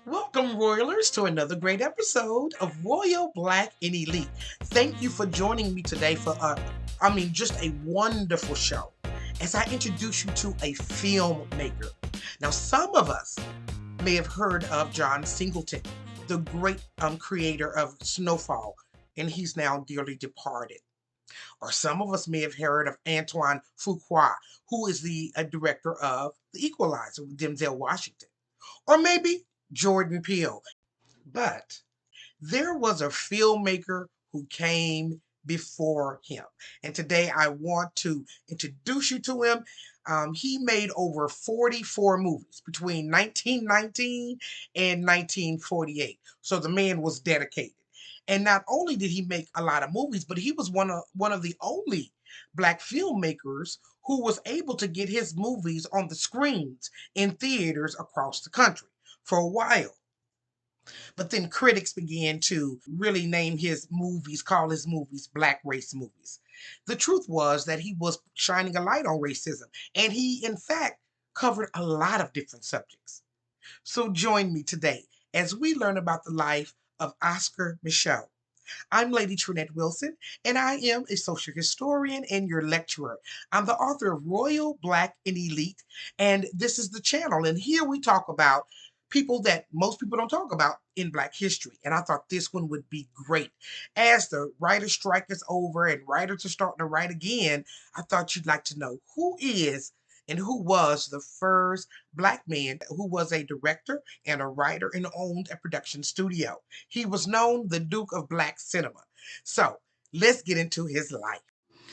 Welcome, Royalers, to another great episode of Royal Black and Elite. Thank you for joining me today for just a wonderful show as I introduce you to a filmmaker. Now, some of us may have heard of John Singleton, the great creator of Snowfall, and he's now dearly departed. Or some of us may have heard of Antoine Fuqua, who is the director of The Equalizer with Denzel Washington. Or maybe Jordan Peele. But there was a filmmaker who came before him. And today I want to introduce you to him. He made over 44 movies between 1919 and 1948. So the man was dedicated. And not only did he make a lot of movies, but he was one of the only black filmmakers who was able to get his movies on the screens in theaters across the country for a while. But then critics began to really call his movies black race movies. The truth was that he was shining a light on racism, and he, in fact, covered a lot of different subjects. So join me today as we learn about the life of Oscar MIcheaux. I'm Lady Trinette Wilson, and I am a social historian and your lecturer. I'm the author of Royal Black and Elite, and this is the channel. And here we talk about people that most people don't talk about in Black history. And I thought this one would be great. As the writer strike is over and writers are starting to write again, I thought you'd like to know who is and who was the first Black man who was a director and a writer and owned a production studio. He was known the Duke of Black Cinema. So let's get into his life.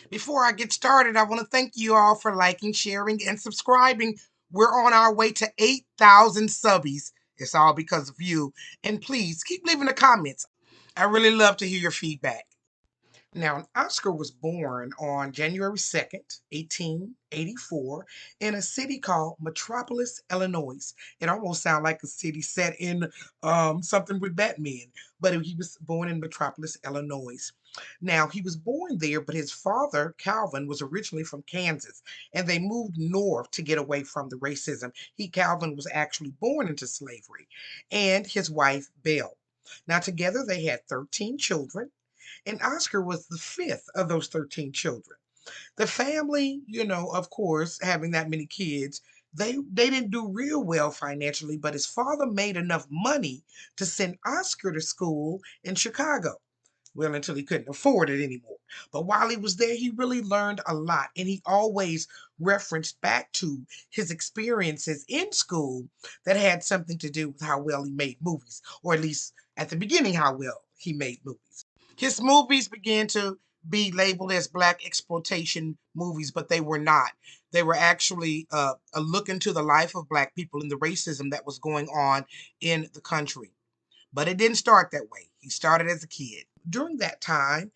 Before I get started, I want to thank you all for liking, sharing, and subscribing. We're on our way to 8,000 subbies. It's all because of you. And please keep leaving the comments. I really love to hear your feedback. Now, Oscar was born on January 2nd, 1884, in a city called Metropolis, Illinois. It almost sounds like a city set in something with Batman, but he was born in Metropolis, Illinois. Now, he was born there, but his father, Calvin, was originally from Kansas, and they moved north to get away from the racism. Calvin, was actually born into slavery, and his wife, Belle. Now, together they had 13 children, and Oscar was the fifth of those 13 children. The family, of course, having that many kids, they didn't do real well financially, but his father made enough money to send Oscar to school in Chicago. Well, until he couldn't afford it anymore. But while he was there, he really learned a lot. And he always referenced back to his experiences in school that had something to do with how well he made movies, or at least at the beginning, how well he made movies. His movies began to be labeled as black exploitation movies, but they were not. They were actually a look into the life of black people and the racism that was going on in the country. But it didn't start that way. He started as a kid. During that time,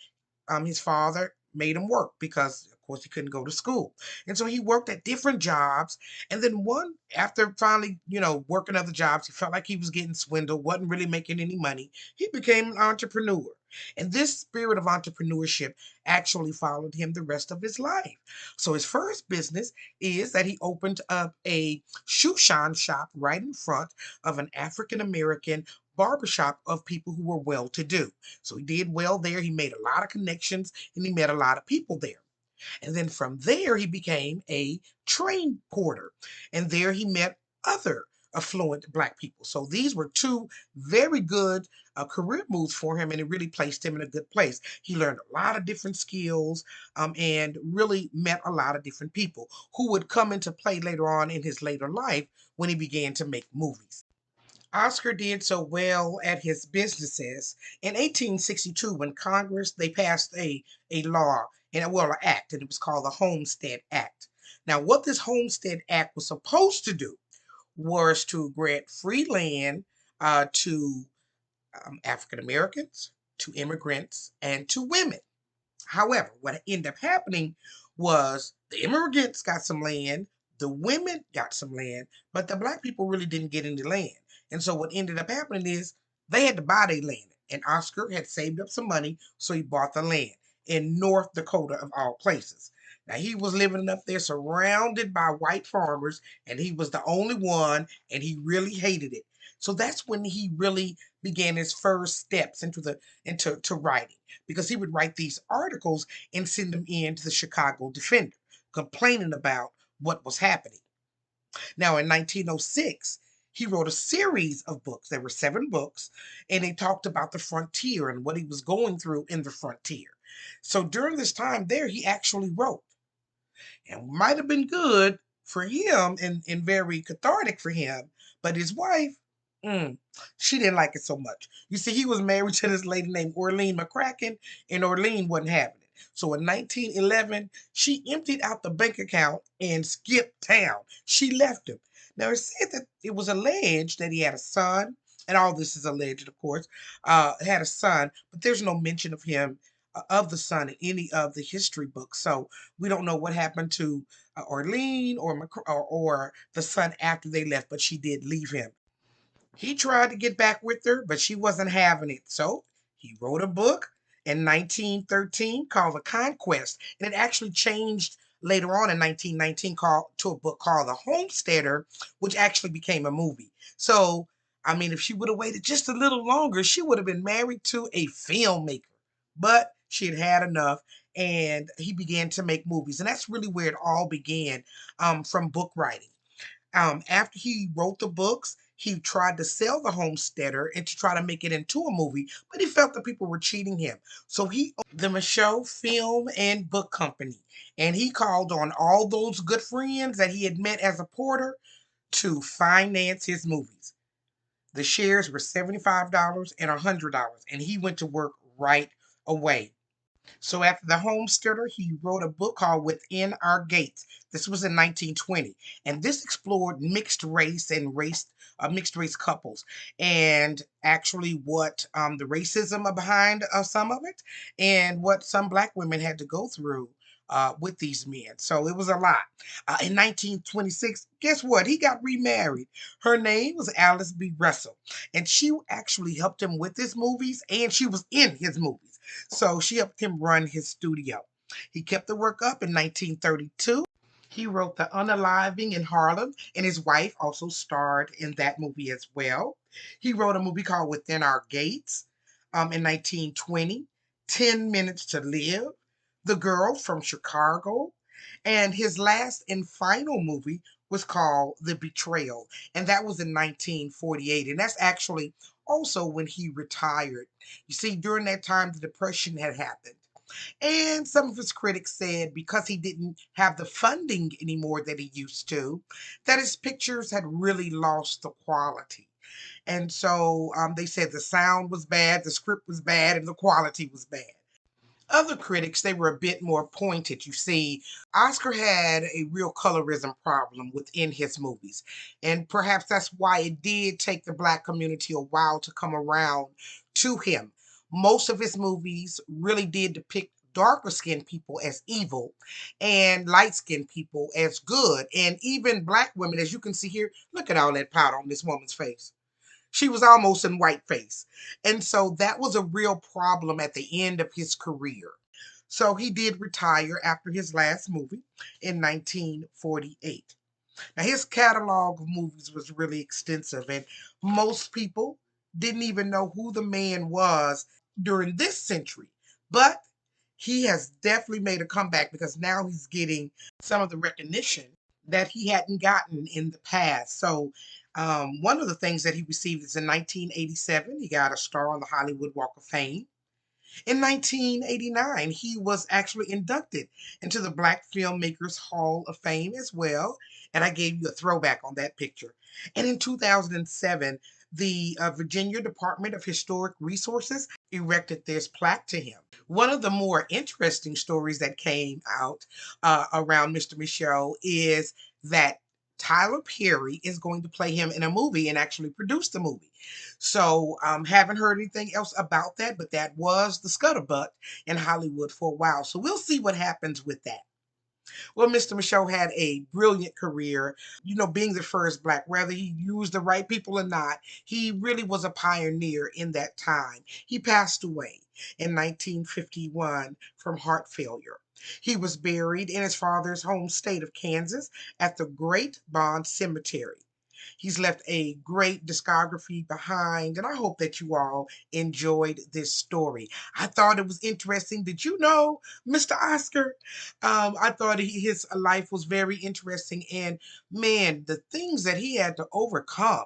his father made him work because, of course, he couldn't go to school. And so he worked at different jobs. And then after finally, working other jobs, he felt like he was getting swindled, wasn't really making any money. He became an entrepreneur. And this spirit of entrepreneurship actually followed him the rest of his life. So his first business is that he opened up a shoe shine shop right in front of an African American barbershop of people who were well to do. So he did well there. He made a lot of connections and he met a lot of people there. And then from there, he became a train porter. And there he met other affluent black people. So these were two very good career moves for him, and it really placed him in a good place. He learned a lot of different skills and really met a lot of different people who would come into play later on in his later life when he began to make movies. Oscar did so well at his businesses in 1862 when Congress they passed a law and well an act, and it was called the Homestead Act. Now, what this Homestead Act was supposed to do was to grant free land to African Americans, to immigrants, and to women. However, what ended up happening was the immigrants got some land, the women got some land, but the black people really didn't get any land. And so what ended up happening is they had to buy their land. And Oscar had saved up some money, so he bought the land in North Dakota of all places. Now he was living up there surrounded by white farmers, and he was the only one, and he really hated it. So that's when he really began his first steps into writing, because he would write these articles and send them in to the Chicago Defender, complaining about what was happening. Now, in 1906, he wrote a series of books. There were 7 books, and he talked about the frontier and what he was going through in the frontier. So during this time there, he actually wrote, and might have been good for him and very cathartic for him, but his wife, mm, she didn't like it so much. You see, he was married to this lady named Orlean McCracken, and Orlean wasn't having it. So in 1911, she emptied out the bank account and skipped town. She left him. Now, it said that it was alleged that he had a son, and all this is alleged, of course, had a son, but there's no mention of him, of the son, in any of the history books. So we don't know what happened to Orlean or the son after they left, but she did leave him. He tried to get back with her, but she wasn't having it. So he wrote a book in 1913 called The Conquest. And it actually changed later on in 1919 to a book called The Homesteader, which actually became a movie. So, I mean, if she would have waited just a little longer, she would have been married to a filmmaker. But she had had enough, and he began to make movies. And that's really where it all began, from book writing. After he wrote the books, he tried to sell The Homesteader and to try to make it into a movie, but he felt that people were cheating him. So he opened the MIcheaux Film and Book Company, and he called on all those good friends that he had met as a porter to finance his movies. The shares were $75 and $100, and he went to work right away. So after the Homesteader, he wrote a book called Within Our Gates. This was in 1920, and this explored mixed race couples, and actually what the racism behind some of it, and what some black women had to go through with these men. So it was a lot. In 1926, guess what? He got remarried. Her name was Alice B. Russell, and she actually helped him with his movies, and she was in his movies. So she helped him run his studio. He kept the work up in 1932. He wrote The Unaliving in Harlem, and his wife also starred in that movie as well. He wrote a movie called Within Our Gates in 1920, 10 Minutes to Live, The Girl from Chicago, and his last and final movie was called The Betrayal, and that was in 1948. And that's actually also when he retired. You see, during that time, the Depression had happened. And some of his critics said because he didn't have the funding anymore that he used to, that his pictures had really lost the quality. And so they said the sound was bad, the script was bad, and the quality was bad. Other critics, they were a bit more pointed. You see, Oscar had a real colorism problem within his movies. And perhaps that's why it did take the black community a while to come around to him. Most of his movies really did depict darker skinned people as evil and light skinned people as good. And even black women, as you can see here, look at all that powder on this woman's face. She was almost in whiteface. And so that was a real problem at the end of his career. So he did retire after his last movie in 1948. Now, his catalog of movies was really extensive, and most people didn't even know who the man was during this century. But he has definitely made a comeback because now he's getting some of the recognition that he hadn't gotten in the past. So, one of the things that he received is in 1987, he got a star on the Hollywood Walk of Fame. In 1989, he was actually inducted into the Black Filmmakers Hall of Fame as well. And I gave you a throwback on that picture. And in 2007, the Virginia Department of Historic Resources erected this plaque to him. One of the more interesting stories that came out around Mr. MIcheaux is that Tyler Perry is going to play him in a movie and actually produce the movie. So, haven't heard anything else about that, but that was the scuttlebutt in Hollywood for a while. So we'll see what happens with that. Well, Mr. MIcheaux had a brilliant career. You know, being the first black, whether he used the right people or not, he really was a pioneer in that time. He passed away in 1951 from heart failure. He was buried in his father's home state of Kansas at the Great Bond Cemetery. He's left a great discography behind, and I hope that you all enjoyed this story. I thought it was interesting. Did you know, Mr. Oscar? I thought his life was very interesting, and man, the things that he had to overcome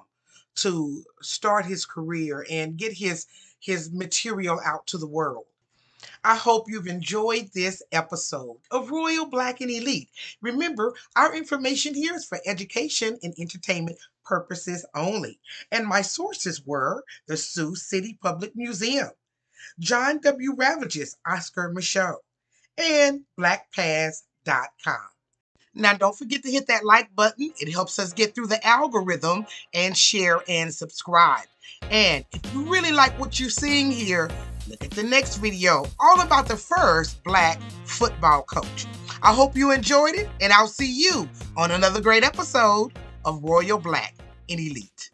to start his career and get his material out to the world. I hope you've enjoyed this episode of Royal Black and Elite. Remember, our information here is for education and entertainment purposes only. And my sources were the Sioux City Public Museum, John W. Ravage's Oscar MIcheaux, and blackpass.com. Now, don't forget to hit that like button. It helps us get through the algorithm, and share and subscribe. And if you really like what you're seeing here, look at the next video all about the first Black football coach. I hope you enjoyed it, and I'll see you on another great episode of Royal Black and Elite.